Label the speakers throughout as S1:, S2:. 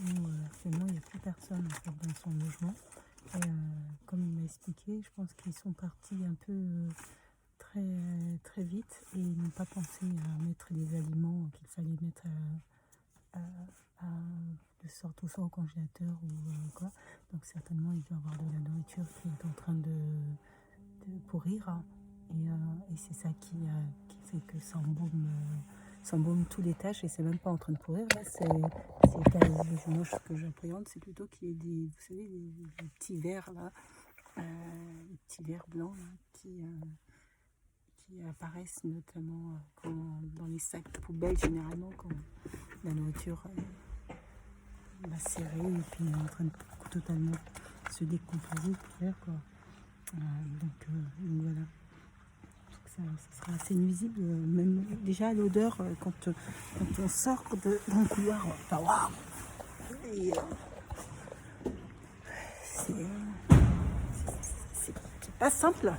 S1: où actuellement il n'y a plus personne en fait, dans son logement. Et comme il m'a expliqué, je pense qu'ils sont partis un peu très vite et ils n'ont pas pensé à mettre les aliments qu'il fallait mettre de sorte ou soit au congélateur ou quoi. Donc certainement il doit y avoir de la nourriture qui est en train de pourrir. Hein. Et c'est ça qui fait que ça embaume tous les tâches et c'est même pas en train de pourrir. Là, moi ce que j'appréhende, c'est plutôt qu'il y ait des, vous savez, des petits vers là, les petits vers blancs là, qui apparaissent notamment dans les sacs poubelles généralement quand la nourriture macérée et puis est en train de totalement se décomposer, pourrir quoi. Donc voilà. Ça sera assez nuisible, même déjà l'odeur quand on sort dans le couloir. Enfin, waouh! Et, c'est pas simple.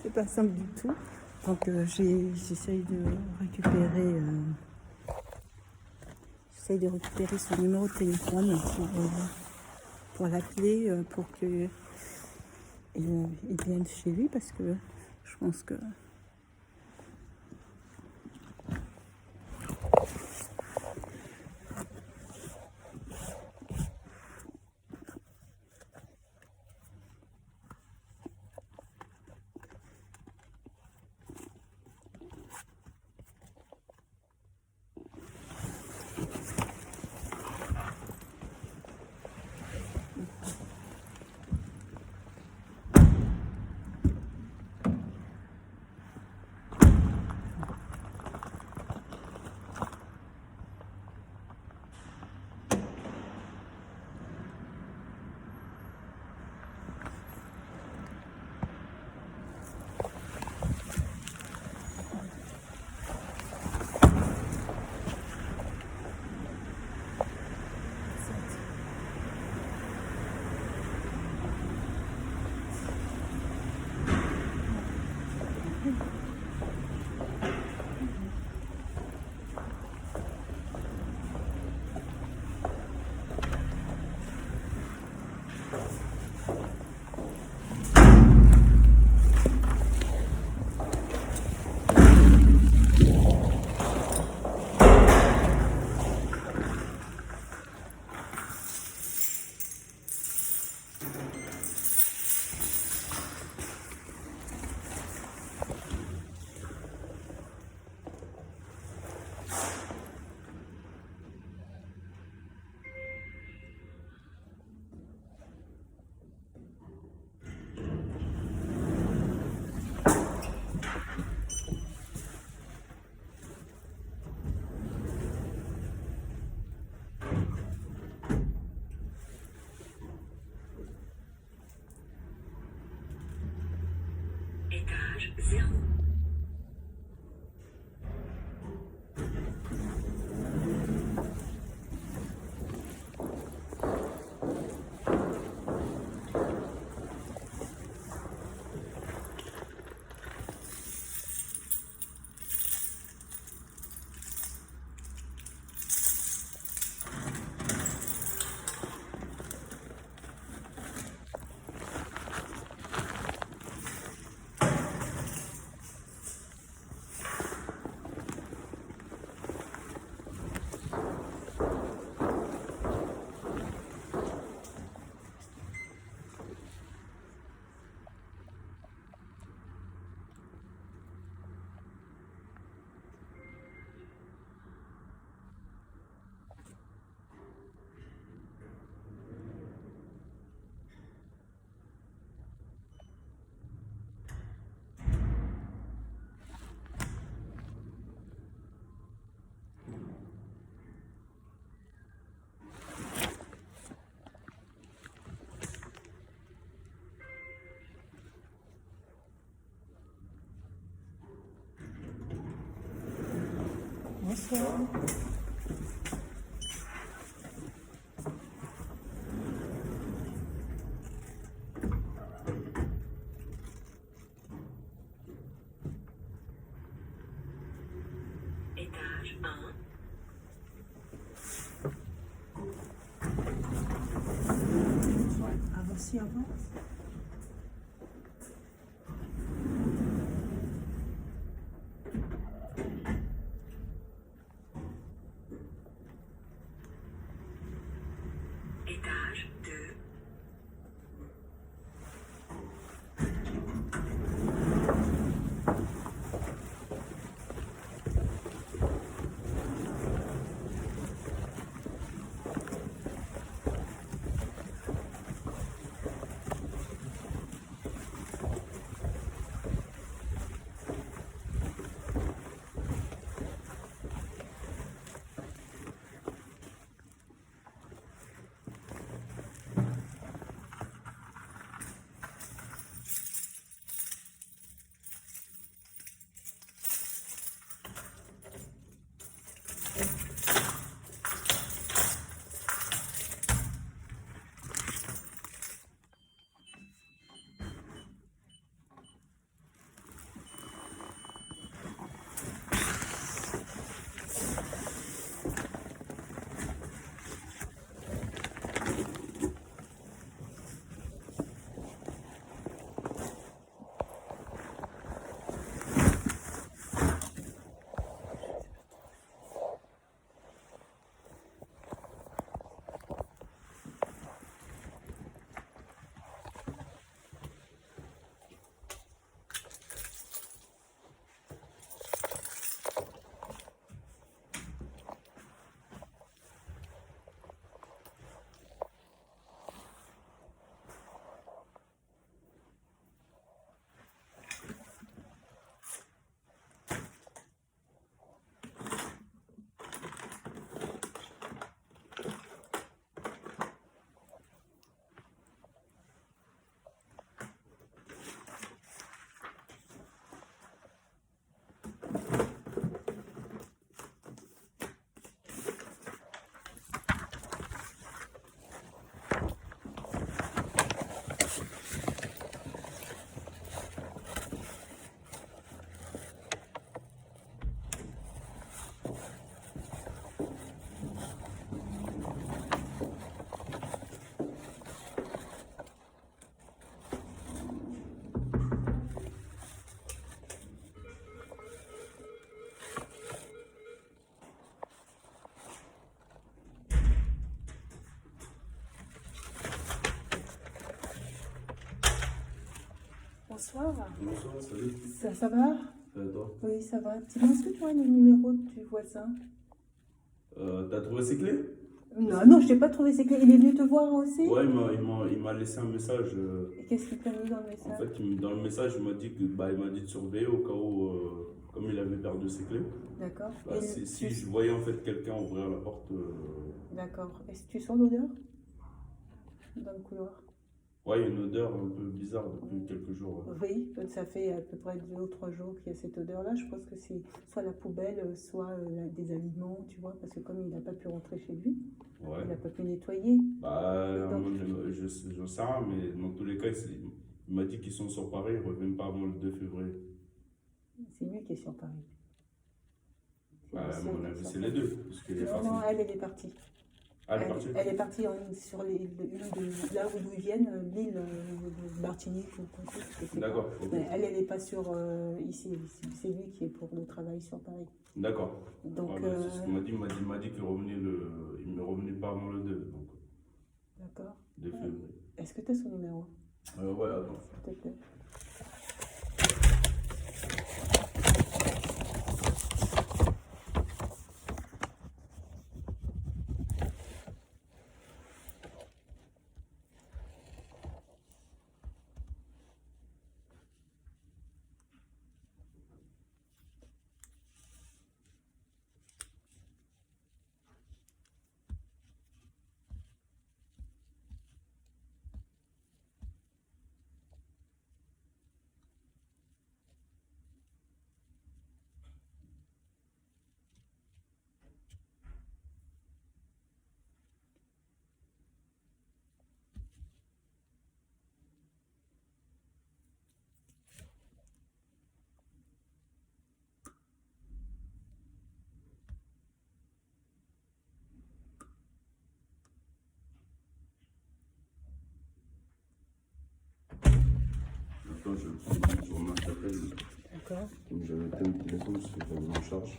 S1: C'est pas simple du tout. Donc j'essaye de récupérer son numéro de téléphone pour l'appeler pour qu'il vienne chez lui parce que je pense que Merci, au revoir.
S2: Étage 2.
S1: Bonsoir.
S3: Bonsoir, salut.
S1: Ça va?
S3: Toi?
S1: Oui, ça va. Dis-moi, est-ce que tu as le numéro du voisin?
S3: T'as trouvé ses clés?
S1: Non, non, je n'ai pas trouvé ses clés. Il est venu te voir aussi?
S3: Ouais, il m'a laissé un message.
S1: Et qu'est-ce qu'il t'a mis dans le
S3: En
S1: message?
S3: fait, dans le message, il m'a dit il m'a dit de surveiller au cas où, comme il avait perdu ses clés.
S1: D'accord.
S3: Bah, si je voyais en fait quelqu'un ouvrir la porte.
S1: D'accord. Est-ce que tu sens l'odeur dans le couloir?
S3: Ouais, il y a une odeur un peu bizarre depuis quelques jours.
S1: Oui, ça fait à peu près 2 ou 3 jours qu'il y a cette odeur-là. Je pense que c'est soit la poubelle, soit des aliments, tu vois, parce que comme il n'a pas pu rentrer chez lui,
S3: Ouais.
S1: il n'a pas pu nettoyer.
S3: Bah,
S1: Donc-
S3: je sais rien, mais dans tous les cas, il m'a dit qu'ils sont sur Paris, ils ne reviennent pas avant le 2 février.
S1: C'est lui qui est sur Paris. C'est
S3: Bah, à
S1: Lucien
S3: mon
S1: qui est
S3: avis,
S1: sur
S3: c'est
S1: Paris.
S3: les deux. Parce qu'il est
S1: Non,
S3: parti.
S1: non, elle est partie.
S3: Ah, elle est partie?
S1: Elle est partie sur l'île de là où ils viennent, l'île de Martinique ou quoi que ce soit.
S3: D'accord. Ok.
S1: Mais elle n'est pas sur ici. C'est lui qui est pour le travail sur Paris.
S3: D'accord.
S1: Donc,
S3: Ah, bah, c'est ce qu'il m'a dit. Il m'a dit qu'il revenait il ne revenait pas avant le 2, donc
S1: d'accord.
S3: 2 février.
S1: Est-ce que tu as son numéro?
S3: Ouais, attends.
S1: S'il te plaît.
S3: Attends, je prends sur ma chapelle.
S1: D'accord.
S3: Comme j'avais été au téléphone, parce que j'avais en charge.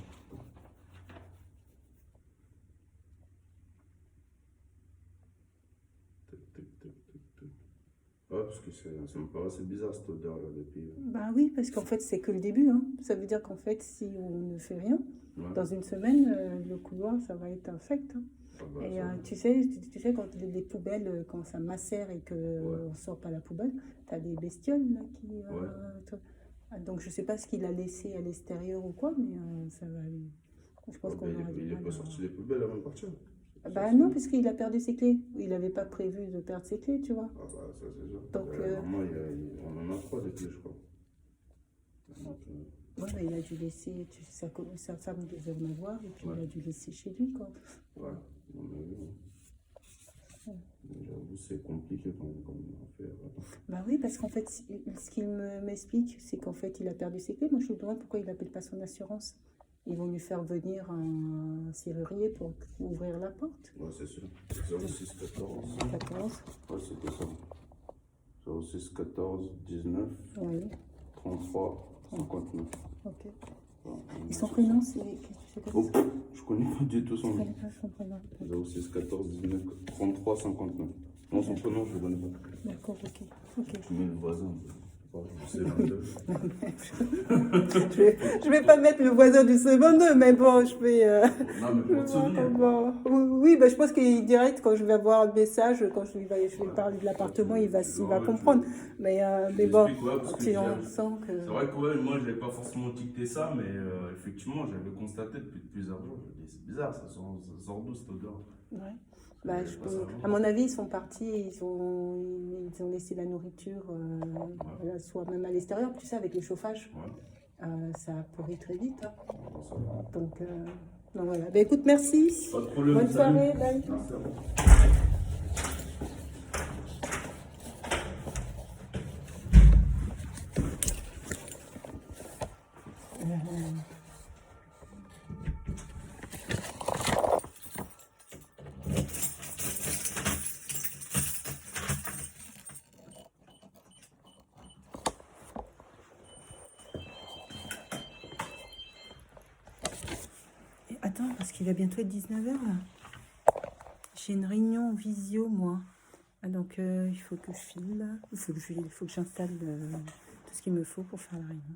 S3: Tac, tac, tac, tac, tac. Ouais, parce que ça me paraissait bizarre cette odeur-là depuis.
S1: Bah oui, parce qu'en fait, c'est que le début. Hein. Ça veut dire qu'en fait, si on ne fait rien,
S3: Ouais.
S1: dans une semaine, le couloir, ça va être infect. Hein.
S3: Ah bah,
S1: Et
S3: ça,
S1: tu sais, quand les poubelles, quand ça macère et qu'on
S3: ouais.
S1: ne sort pas la poubelle, tu as des bestioles là, qui.
S3: Ouais.
S1: Donc, je sais pas ce qu'il a laissé à l'extérieur ou quoi, mais ça va. Je pense
S3: Ouais,
S1: qu'on
S3: bah,
S1: aura du
S3: il n'est
S1: mal
S3: pas
S1: à-
S3: sorti des poubelles avant de partir.
S1: Bah non, puisqu'il a perdu ses clés. Il n'avait pas prévu de perdre ses clés, tu vois.
S3: Ah bah ça c'est sûr.
S1: Donc,
S3: Normalement, on en a 3 des clés, je crois. Donc,
S1: ouais, mais il a dû laisser. Sa femme devait en avoir, et puis
S3: Ouais.
S1: il a dû laisser chez lui, quoi.
S3: ouais, on a vu.
S1: Ouais.
S3: J'avoue, c'est compliqué comme affaire.
S1: Bah oui, parce qu'en fait, ce qu'il m'explique, c'est qu'en fait, il a perdu ses clés. Moi, je me demande pourquoi il n'appelle pas son assurance. Ils vont lui faire venir un serrurier pour ouvrir la porte.
S3: Ouais, c'est sûr. 06 14.
S1: 14.
S3: Ouais, c'était ça. 06 14 19
S1: Oui,
S3: 33 59.
S1: ok.
S3: Ouais,
S1: Et son prénom, c'est. Qu'est-ce que
S3: Oh,
S1: c'est?
S3: je connais pas du tout
S1: Je
S3: son
S1: ne
S3: nom.
S1: connais pas son prénom.
S3: 06 14 19 33 59. Non, son prénom, je le connais pas.
S1: D'accord, ok. Ok.
S3: Tu mets le voisin. C'est 22.
S1: Je vais pas mettre le voisin du C22, mais bon, je vais.
S3: Non, mais pour te souvenir.
S1: Bon, oui, bah, je pense qu'il direct quand je vais avoir un message, quand je vais parler de l'appartement, il va comprendre. Mais bon,
S3: J'explique, ouais, parce que
S1: on sent que.
S3: c'est vrai que ouais, moi, j'avais pas forcément ticté ça, mais effectivement, j'avais constaté depuis plusieurs jours. Je me dis, c'est bizarre, ça sort d'où cette odeur?
S1: Ouais. Bah, à mon avis, ils sont partis, ils ont laissé la nourriture, voilà, soit même à l'extérieur, tu sais, avec le chauffage,
S3: Ouais.
S1: ça pourrit très vite. Hein.
S3: Bon, ça va.
S1: Donc voilà. Bah, écoute, merci.
S3: Pas de problème.
S1: Bonne
S3: salut.
S1: soirée, bye.
S3: Merci à vous.
S1: Attends, parce qu'il va bientôt être 19h là. J'ai une réunion visio, moi. Ah, donc il faut que je file. Il faut que j'installe tout ce qu'il me faut pour faire la réunion.